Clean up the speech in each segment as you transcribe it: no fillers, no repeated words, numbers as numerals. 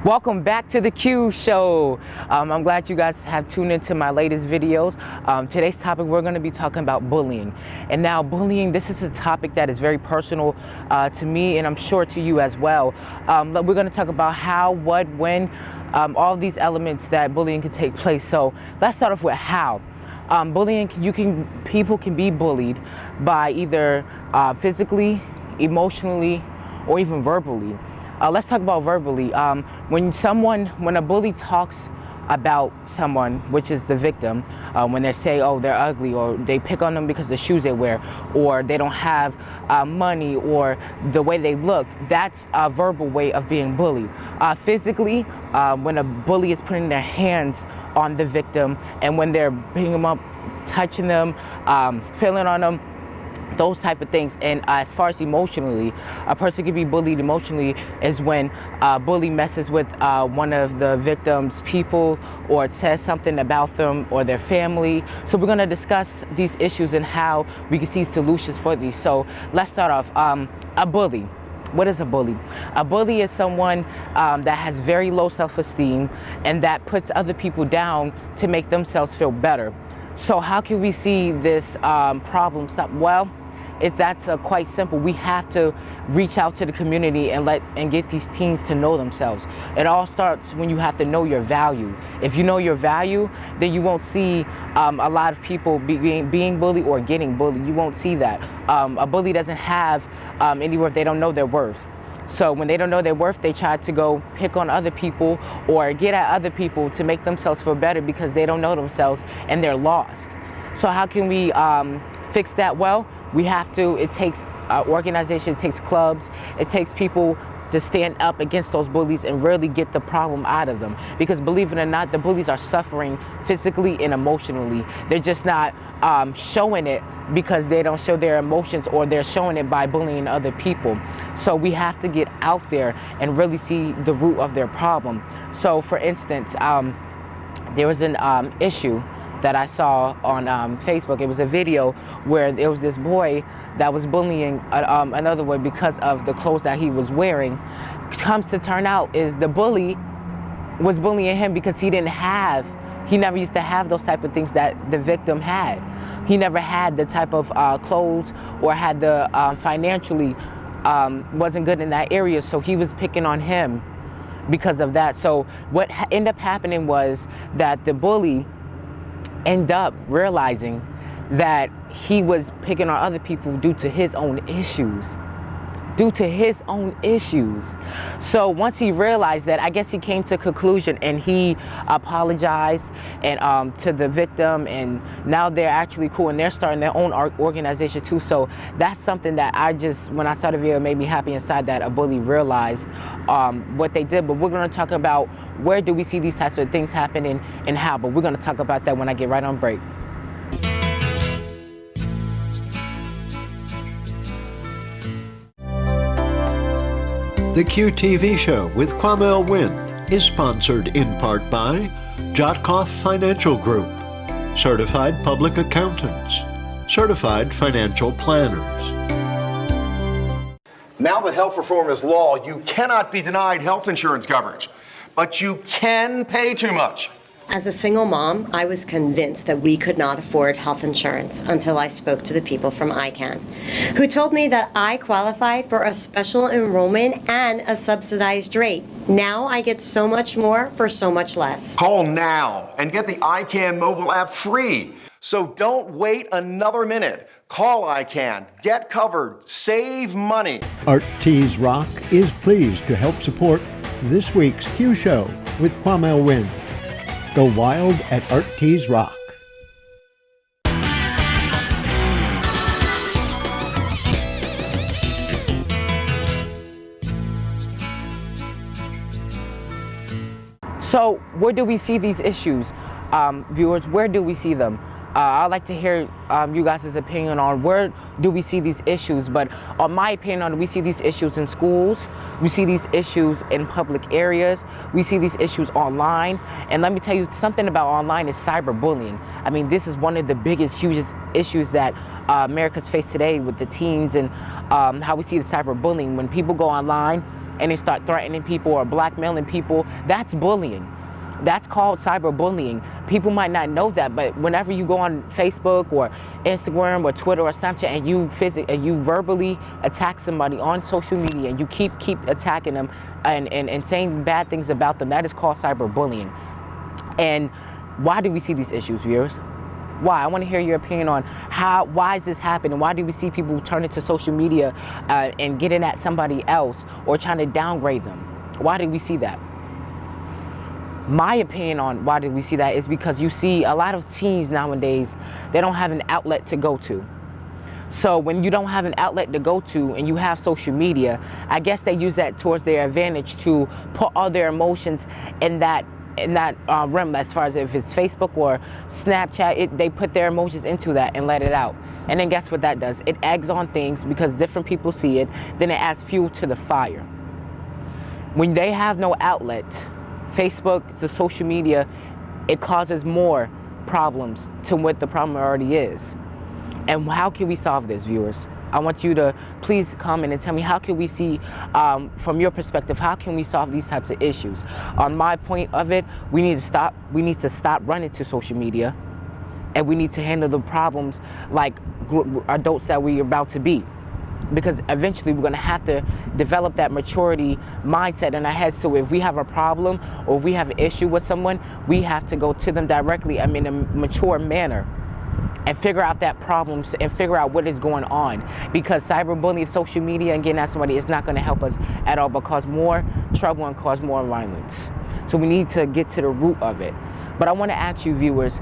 Welcome back to the Q Show. I'm glad you guys have tuned into my latest videos. Today's topic, we're going to be talking about bullying. And now bullying, this is a topic that is very personal to me, and I'm sure to you as well. We're going to talk about how, what, when, all these elements that bullying can take place. So let's start off with how. Bullying, people can be bullied by either physically, emotionally, or even verbally. Let's talk about verbally. When a bully talks about someone, which is the victim, when they say, oh, they're ugly, or they pick on them because of the shoes they wear, or they don't have money, or the way they look, that's a verbal way of being bullied. Physically, when a bully is putting their hands on the victim, and when they're beating them up, touching them, feeling on them, those type of things. And as far as emotionally, a person can be bullied emotionally is when a bully messes with one of the victim's people, or it says something about them or their family. So we're going to discuss these issues and how we can see solutions for these. So let's start off. A bully. What is a bully? A bully is someone that has very low self-esteem and that puts other people down to make themselves feel better. So how can we see this problem stop? Well, that's quite simple. We have to reach out to the community and get these teens to know themselves. It all starts when you have to know your value. If you know your value, then you won't see a lot of people being bullied or getting bullied. You won't see that. A bully doesn't have any worth. They don't know their worth. So when they don't know their worth, they try to go pick on other people or get at other people to make themselves feel better because they don't know themselves and they're lost. So how can we fix that? Well, we have to. It takes organization, it takes clubs, it takes people to stand up against those bullies and really get the problem out of them. Because believe it or not, the bullies are suffering physically and emotionally. They're just not showing it because they don't show their emotions, or they're showing it by bullying other people. So we have to get out there and really see the root of their problem. So for instance, there was an issue that I saw on Facebook. It was a video where there was this boy that was bullying another boy because of the clothes that he was wearing. Comes to turn out is the bully was bullying him because he never used to have those type of things that the victim had. He never had the type of clothes, or had the financially wasn't good in that area, so he was picking on him because of that. So what ended up happening was that the bully end up realizing that he was picking on other people due to his own issues. So once he realized that, I guess he came to a conclusion and he apologized and to the victim, and now they're actually cool and they're starting their own organization too. So that's something that when I saw the video, it made me happy inside that a bully realized what they did. But we're going to talk about where do we see these types of things happening and how, but we're going to talk about that when I get right on break. The QTV Show with Quamel Wynn is sponsored in part by Jotkoff Financial Group, Certified Public Accountants, Certified Financial Planners. Now that health reform is law, you cannot be denied health insurance coverage, but you can pay too much. As a single mom, I was convinced that we could not afford health insurance until I spoke to the people from ICANN, who told me that I qualified for a special enrollment and a subsidized rate. Now I get so much more for so much less. Call now and get the ICANN mobile app free. So don't wait another minute. Call ICANN, get covered, save money. Art Tees Rock is pleased to help support this week's Q Show with Quamel Wynn. Go wild at Art Tees Rock. So where do we see these issues? Viewers, where do we see them? I'd like to hear you guys' opinion on where do we see these issues. But on my opinion, we see these issues in schools, we see these issues in public areas, we see these issues online. And let me tell you something about online is cyberbullying. I mean, this is one of the biggest, hugest issues that America's faced today with the teens, and how we see the cyberbullying. When people go online and they start threatening people or blackmailing people, that's bullying. That's called cyberbullying. People might not know that, but whenever you go on Facebook or Instagram or Twitter or Snapchat and you verbally attack somebody on social media and you keep attacking them and saying bad things about them, that is called cyberbullying. And why do we see these issues, viewers? Why? I want to hear your opinion on why is this happening? Why do we see people turn to social media and getting at somebody else or trying to downgrade them? Why do we see that? My opinion on why do we see that is because you see a lot of teens nowadays, they don't have an outlet to go to. So when you don't have an outlet to go to and you have social media, I guess they use that towards their advantage to put all their emotions in that realm, as far as if it's Facebook or Snapchat, they put their emotions into that and let it out. And then guess what that does? It eggs on things because different people see it, then it adds fuel to the fire. When they have no outlet, Facebook, the social media, it causes more problems to what the problem already is. And how can we solve this, viewers? I want you to please comment and tell me, how can we see, from your perspective, how can we solve these types of issues? On my point of it, we need to stop running to social media, and we need to handle the problems like adults that we're about to be. Because eventually we're going to have to develop that maturity mindset in our heads. So if we have a problem or we have an issue with someone, we have to go to them directly, in a mature manner, and figure out that problem and figure out what is going on. Because cyberbullying, social media, and getting at somebody is not going to help us at all, but cause more trouble and cause more violence. So we need to get to the root of it. But I want to ask you, viewers,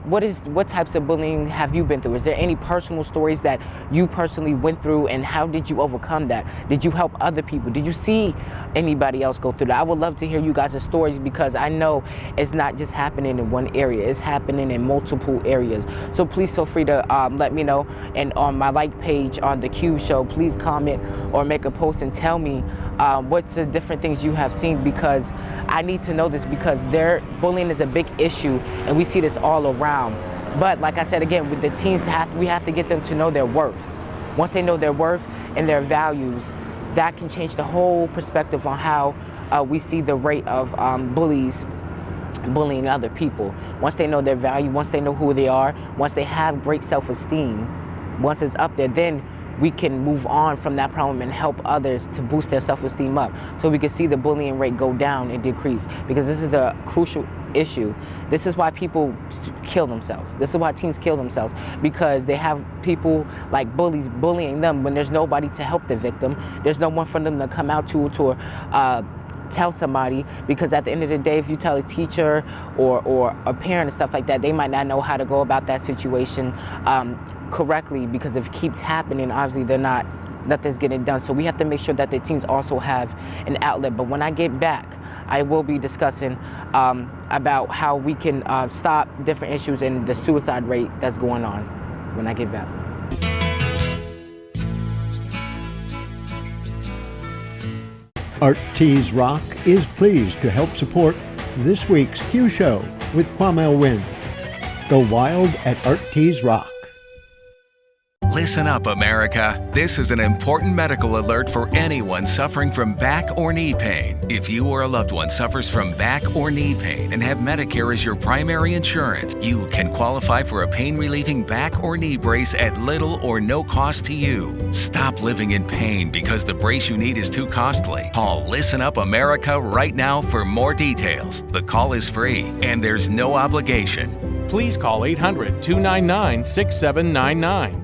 what types of bullying have you been through? Is there any personal stories that you personally went through, and how did you overcome that? Did you help other people? Did you see anybody else go through that? I would love to hear you guys' stories, because I know it's not just happening in one area, it's happening in multiple areas. So please feel free to let me know, and on my like page on the Q Show, please comment or make a post and tell me what's the different things you have seen, because I need to know this, because bullying is a big issue and we see this all around. But like I said again, with the teens, we have to get them to know their worth. Once they know their worth and their values, that can change the whole perspective on how we see the rate of bullying other people. Once they know their value, once they know who they are, once they have great self-esteem, once it's up there, then we can move on from that problem and help others to boost their self-esteem up, so we can see the bullying rate go down and decrease. Because this is a crucial issue. This is why people kill themselves. This is why teens kill themselves, because they have people like bullies bullying them when there's nobody to help the victim. There's no one for them to come out to tell somebody, because at the end of the day, if you tell a teacher or a parent and stuff like that, they might not know how to go about that situation correctly, because if it keeps happening, obviously nothing's getting done. So we have to make sure that the teens also have an outlet. But when I get back, I will be discussing about how we can stop different issues and the suicide rate that's going on when I get back. Art Tees Rock is pleased to help support this week's Q Show with Quamel Wynn. Go wild at Art Tees Rock. Listen up, America. This is an important medical alert for anyone suffering from back or knee pain. If you or a loved one suffers from back or knee pain and have Medicare as your primary insurance, you can qualify for a pain-relieving back or knee brace at little or no cost to you. Stop living in pain because the brace you need is too costly. Call Listen Up America right now for more details. The call is free and there's no obligation. Please call 800-299-6799.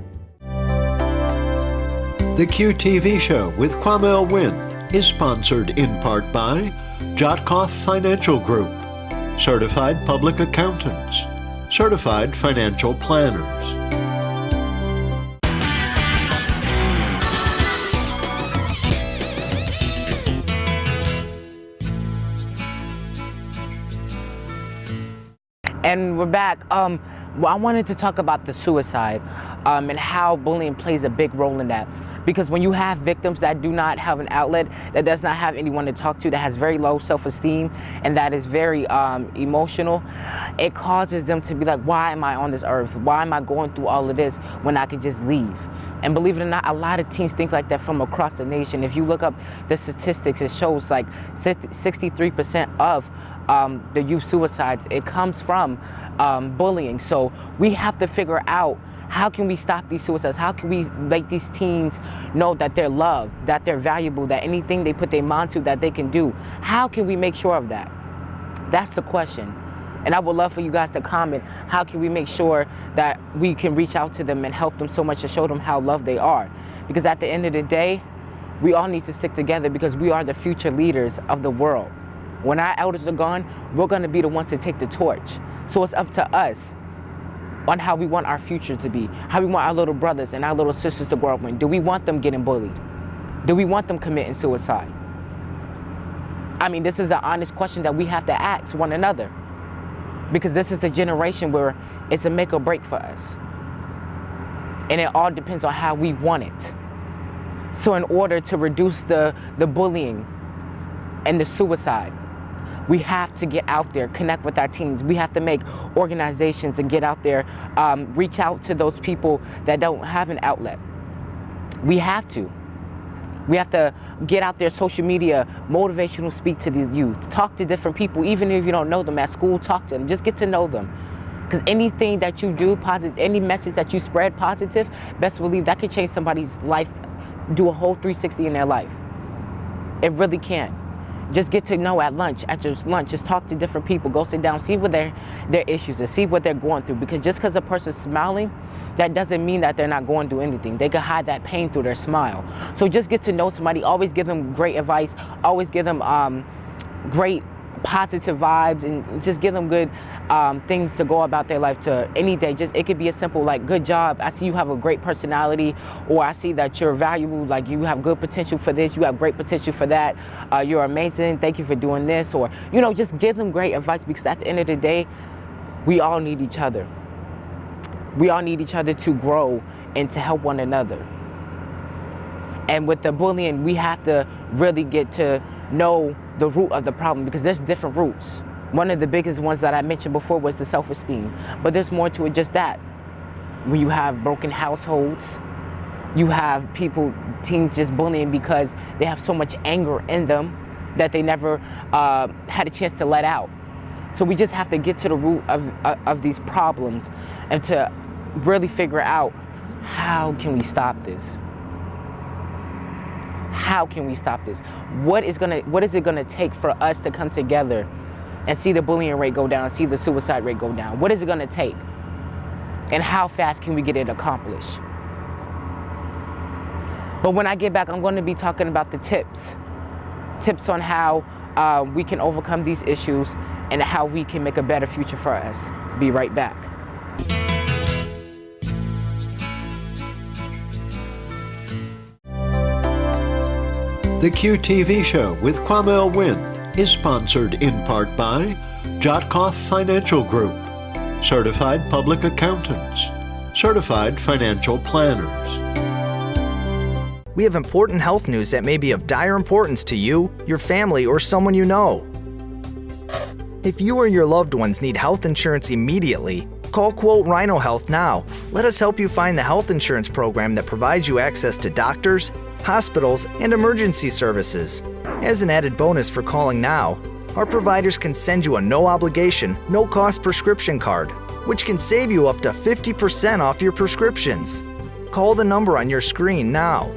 The QTV Show with Quamel Wynn is sponsored in part by Jotkoff Financial Group, Certified Public Accountants, Certified Financial Planners. And we're back. Well, I wanted to talk about the suicide and how bullying plays a big role in that. Because when you have victims that do not have an outlet, that does not have anyone to talk to, that has very low self-esteem, and that is very emotional, it causes them to be like, why am I on this earth? Why am I going through all of this when I could just leave? And believe it or not, a lot of teens think like that from across the nation. If you look up the statistics, it shows like 63% of the youth suicides, it comes from bullying. So we have to figure out, how can we stop these suicides? How can we make these teens know that they're loved, that they're valuable, that anything they put their mind to, that they can do? How can we make sure of that? That's the question. And I would love for you guys to comment, how can we make sure that we can reach out to them and help them so much to show them how loved they are? Because at the end of the day, we all need to stick together, because we are the future leaders of the world. When our elders are gone, we're going to be the ones to take the torch. So it's up to us on how we want our future to be, how we want our little brothers and our little sisters to grow up in. Do we want them getting bullied? Do we want them committing suicide? I mean, this is an honest question that we have to ask one another, because this is the generation where it's a make or break for us. And it all depends on how we want it. So in order to reduce the bullying and the suicide, we have to get out there, connect with our teens. We have to make organizations and get out there, reach out to those people that don't have an outlet. We have to. We have to get out there, social media, motivational speak to the youth, talk to different people, even if you don't know them at school, talk to them, just get to know them. Because anything that you do positive, any message that you spread positive, best believe that could change somebody's life, do a whole 360 in their life. It really can. Just get to know at lunch, at your lunch, just talk to different people, go sit down, see what their issues is, see what they're going through. Because just because a person's smiling, that doesn't mean that they're not going through anything. They can hide that pain through their smile. So just get to know somebody, always give them great advice, always give them great positive vibes, and just give them good things to go about their life to any day. Just, it could be a simple like, good job, I see you have a great personality, or I see that you're valuable, like you have good potential for this, you have great potential for that, you're amazing, thank you for doing this, or just give them great advice, because at the end of the day, we all need each other. We all need each other to grow and to help one another. And with the bullying, we have to really get to know the root of the problem, because there's different roots. One of the biggest ones that I mentioned before was the self-esteem, but there's more to it just that. When you have broken households, you have teens just bullying because they have so much anger in them that they never had a chance to let out. So we just have to get to the root of these problems and to really figure out, how can we stop this? How can we stop this? What is it gonna take for us to come together and see the bullying rate go down, see the suicide rate go down? What is it gonna take? And how fast can we get it accomplished? But when I get back, I'm gonna be talking about the tips on how we can overcome these issues and how we can make a better future for us. Be right back. The QTV Show with Quamel Wynn is sponsored in part by Jotkoff Financial Group, Certified Public Accountants, Certified Financial Planners. We have important health news that may be of dire importance to you, your family, or someone you know. If you or your loved ones need health insurance immediately, call Quote Rhino Health now. Let us help you find the health insurance program that provides you access to doctors, hospitals, and emergency services. As an added bonus for calling now, our providers can send you a no-obligation, no-cost prescription card, which can save you up to 50% off your prescriptions. Call the number on your screen now.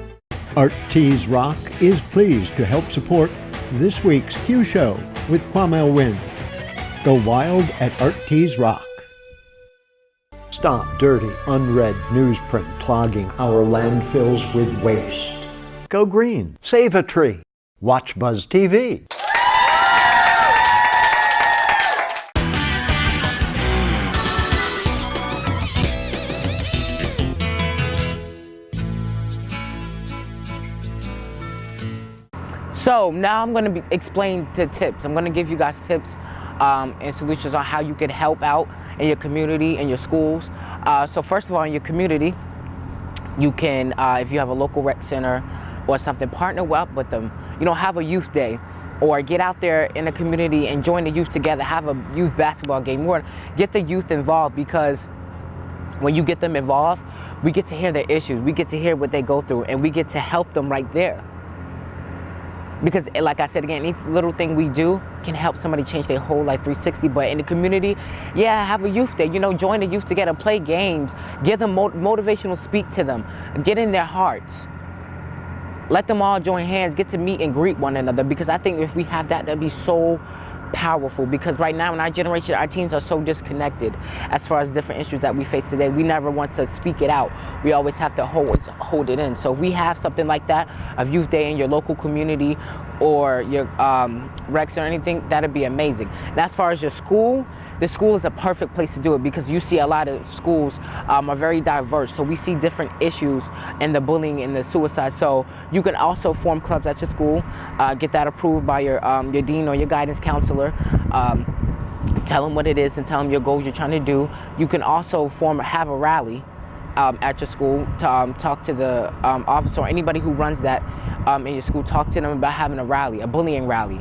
Art Tees Rock is pleased to help support this week's Q Show with Quamel Wynn. Go wild at Art Tees Rock. Stop dirty, unread newsprint clogging our landfills with waste. Go green. Save a tree. Watch Buzz TV. So now I'm going to explain the tips. I'm going to give you guys tips and solutions on how you can help out in your community and your schools. So first of all, in your community, you can, if you have a local rec center or something, partner up with them. Have a youth day, or get out there in the community and join the youth together, have a youth basketball game, or get the youth involved, because when you get them involved, we get to hear their issues, we get to hear what they go through, and we get to help them right there. Because like I said again, any little thing we do can help somebody change their whole life 360. But in the community, yeah, have a youth day, join the youth together, play games, give them motivational speak to them, get in their hearts. Let them all join hands, get to meet and greet one another, because I think if we have that, that'd be so powerful. Because right now in our generation, our teens are so disconnected as far as different issues that we face today. We never want to speak it out. We always have to hold it in. So if we have something like that, a youth day in your local community or your recs or anything, that'd be amazing. And as far as your school, the school is a perfect place to do it, because you see a lot of schools are very diverse. So we see different issues in the bullying and the suicide. So you can also form clubs at your school, get that approved by your dean or your guidance counselor. Tell them what it is and tell them your goals you're trying to do. You can also have a rally at your school to talk to the officer or anybody who runs that in your school. Talk to them about having a rally, a bullying rally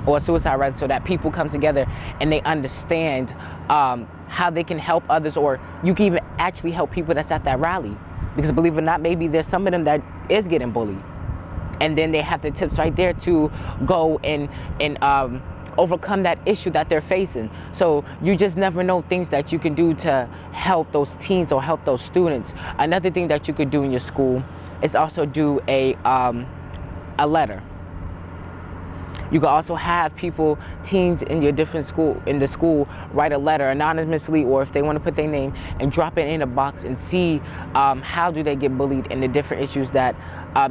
or a suicide rally, so that people come together and they understand how they can help others, or you can even actually help people that's at that rally. Because believe it or not, maybe there's some of them that is getting bullied, and then they have the tips right there to go and overcome that issue that they're facing. So you just never know things that you can do to help those teens or help those students. Another thing that you could do in your school is also do a letter. You can also have teens in your different school, write a letter anonymously, or if they want to put their name, and drop it in a box and see how do they get bullied and the different issues that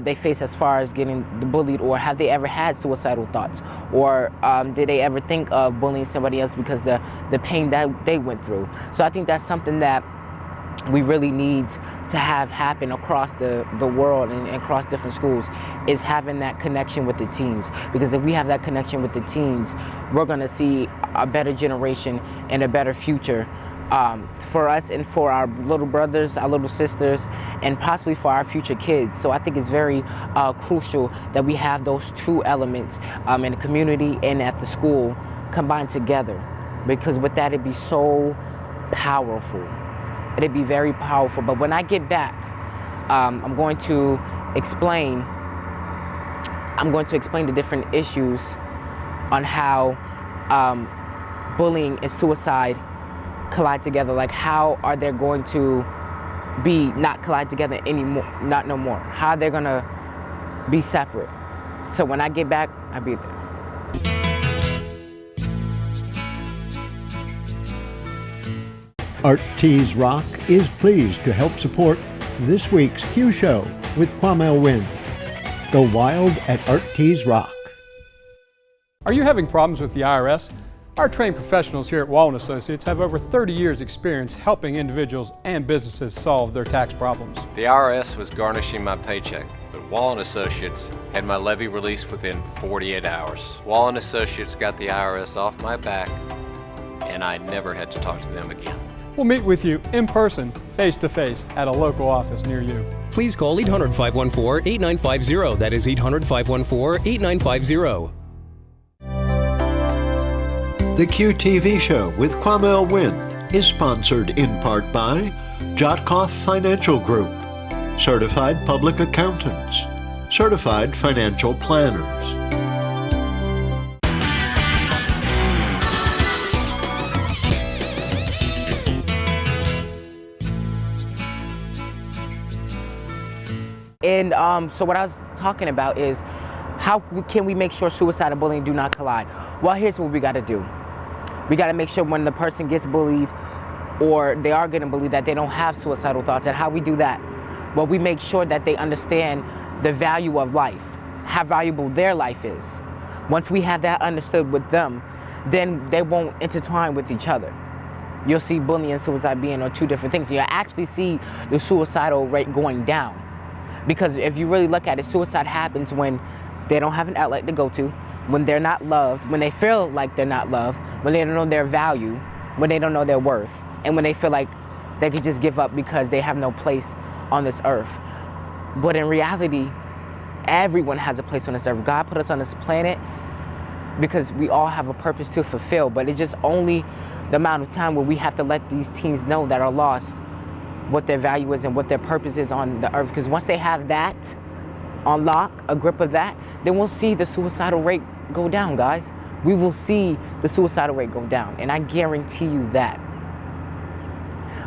they face as far as getting bullied, or have they ever had suicidal thoughts, or did they ever think of bullying somebody else because the pain that they went through. So I think that's something that we really need to have happen across the world and across different schools, is having that connection with the teens. Because if we have that connection with the teens, we're going to see a better generation and a better future for us and for our little brothers, our little sisters, and possibly for our future kids. So I think it's very crucial that we have those two elements in the community and at the school combined together, because with that it'd be so powerful. It'd be very powerful. But when I get back, I'm going to explain the different issues on how bullying and suicide collide together. Like, how are they going to be not collide together anymore, not no more? How they're gonna be separate. So when I get back, I'll be there. Art Tees Rock is pleased to help support this week's Q Show with Quamel Wynn. Go wild at Art Tees Rock. Are you having problems with the IRS? Our trained professionals here at Wall & Associates have over 30 years experience helping individuals and businesses solve their tax problems. The IRS was garnishing my paycheck, but Wall & Associates had my levy released within 48 hours. Wall & Associates got the IRS off my back, and I never had to talk to them again. We'll meet with you in person, face-to-face, at a local office near you. Please call 800-514-8950. That is 800-514-8950. The QTV Show with Quamel Wynn is sponsored in part by Jotkoff Financial Group, Certified Public Accountants, Certified Financial Planners. And so what I was talking about is how can we make sure suicide and bullying do not collide? Well, here's what we got to do. We got to make sure when the person gets bullied or they are getting bullied that they don't have suicidal thoughts. And how we do that? Well, we make sure that they understand the value of life, how valuable their life is. Once we have that understood with them, then they won't intertwine with each other. You'll see bullying and suicide being two different things. You'll actually see the suicidal rate going down. Because if you really look at it, suicide happens when they don't have an outlet to go to, when they're not loved, when they feel like they're not loved, when they don't know their value, when they don't know their worth, and when they feel like they could just give up because they have no place on this earth. But in reality, everyone has a place on this earth. God put us on this planet because we all have a purpose to fulfill, but it's just only the amount of time where we have to let these teens know that are lost what their value is and what their purpose is on the earth. Because once they have that on lock, a grip of that, then we'll see the suicidal rate go down, guys. We will see the suicidal rate go down, and I guarantee you that.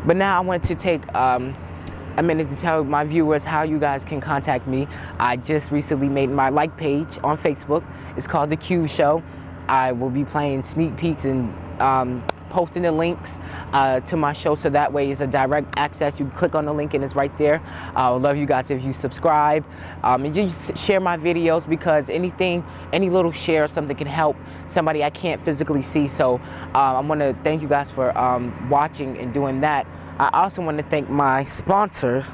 But now I want to take a minute to tell my viewers how you guys can contact me. I just recently made my like page on Facebook. It's called The Q Show. I will be playing sneak peeks and posting the links to my show, so that way it's a direct access. You click on the link and it's right there. I would love you guys if you subscribe and just share my videos, because any little share or something can help somebody I can't physically see. So I want to thank you guys for watching and doing that. I also want to thank my sponsors,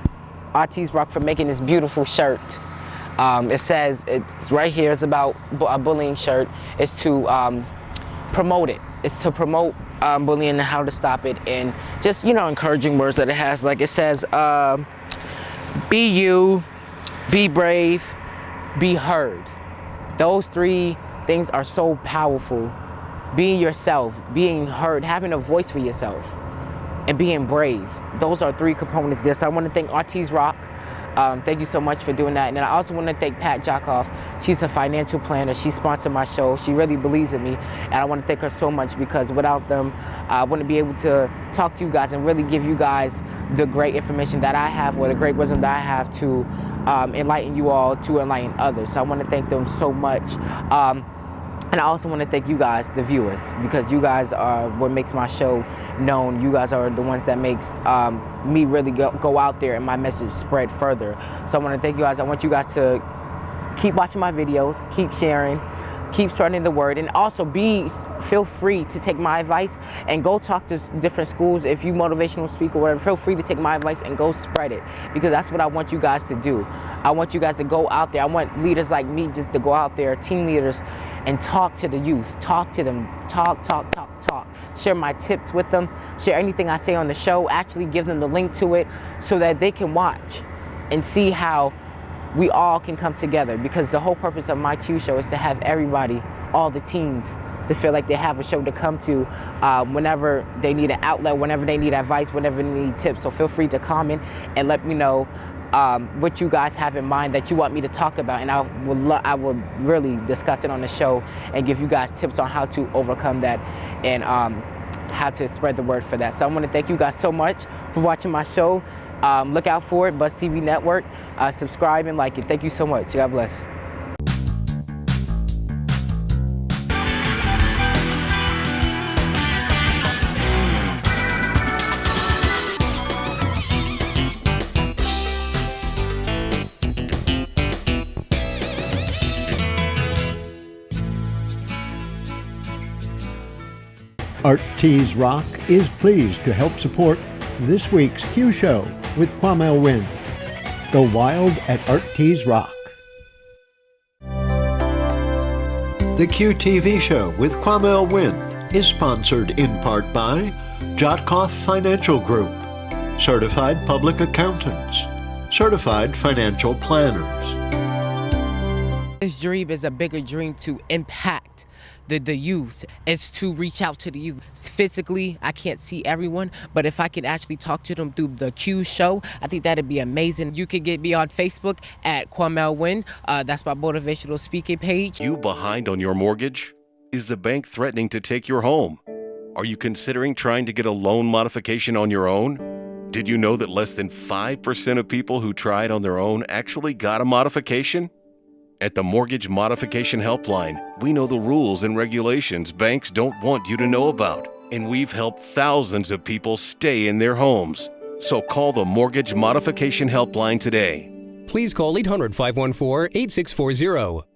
Artis Rock, for making this beautiful shirt. It says, it's right here, it's about a bullying shirt. It's to promote it. It's to promote bullying and how to stop it, and just, you know, encouraging words that it has. Like it says, be you, be brave, be heard. Those three things are so powerful. Being yourself, being heard, having a voice for yourself, and being brave. Those are three components there. So I want to thank Artis Rock. Thank you so much for doing that. And I also want to thank Pat Jockoff. She's a financial planner. She sponsored my show. She really believes in me. And I want to thank her so much, because without them, I wouldn't be able to talk to you guys and really give you guys the great information that I have, or the great wisdom that I have to enlighten you all, to enlighten others. So I want to thank them so much. And I also want to thank you guys, the viewers, because you guys are what makes my show known. You guys are the ones that makes me really go out there and my message spread further. So I want to thank you guys. I want you guys to keep watching my videos, keep sharing, keep spreading the word, and also feel free to take my advice and go talk to different schools. If you motivational speak or whatever, feel free to take my advice and go spread it, because that's what I want you guys to do. I want you guys to go out there. I want leaders like me just to go out there, team leaders, and talk to the youth. Talk to them. Talk. Share my tips with them. Share anything I say on the show. Actually give them the link to it so that they can watch and see how we all can come together, because the whole purpose of my Q Show is to have everybody, all the teens, to feel like they have a show to come to whenever they need an outlet, whenever they need advice, whenever they need tips. So feel free to comment and let me know what you guys have in mind that you want me to talk about, and I will really discuss it on the show and give you guys tips on how to overcome that and how to spread the word for that. So I want to thank you guys so much for watching my show. Look out for it, Buzz TV Network. Subscribe and like it. Thank you so much. God bless. Artis Rock is pleased to help support this week's Q Show with Quamel Wynn. Go wild at Artis Rock. The QTV Show with Quamel Wynn is sponsored in part by Jotkoff Financial Group, Certified Public Accountants, Certified Financial Planners. This dream is a bigger dream to impact the youth. It's to reach out to the youth. Physically, I can't see everyone, but if I can actually talk to them through the Q Show, I think that'd be amazing. You can get me on Facebook at Quamel Wynn. That's my motivational speaking page. You behind on your mortgage? Is the bank threatening to take your home? Are you considering trying to get a loan modification on your own? Did you know that less than 5% of people who tried on their own actually got a modification? At the Mortgage Modification Helpline, we know the rules and regulations banks don't want you to know about, and we've helped thousands of people stay in their homes. So call the Mortgage Modification Helpline today. Please call 800-514-8640.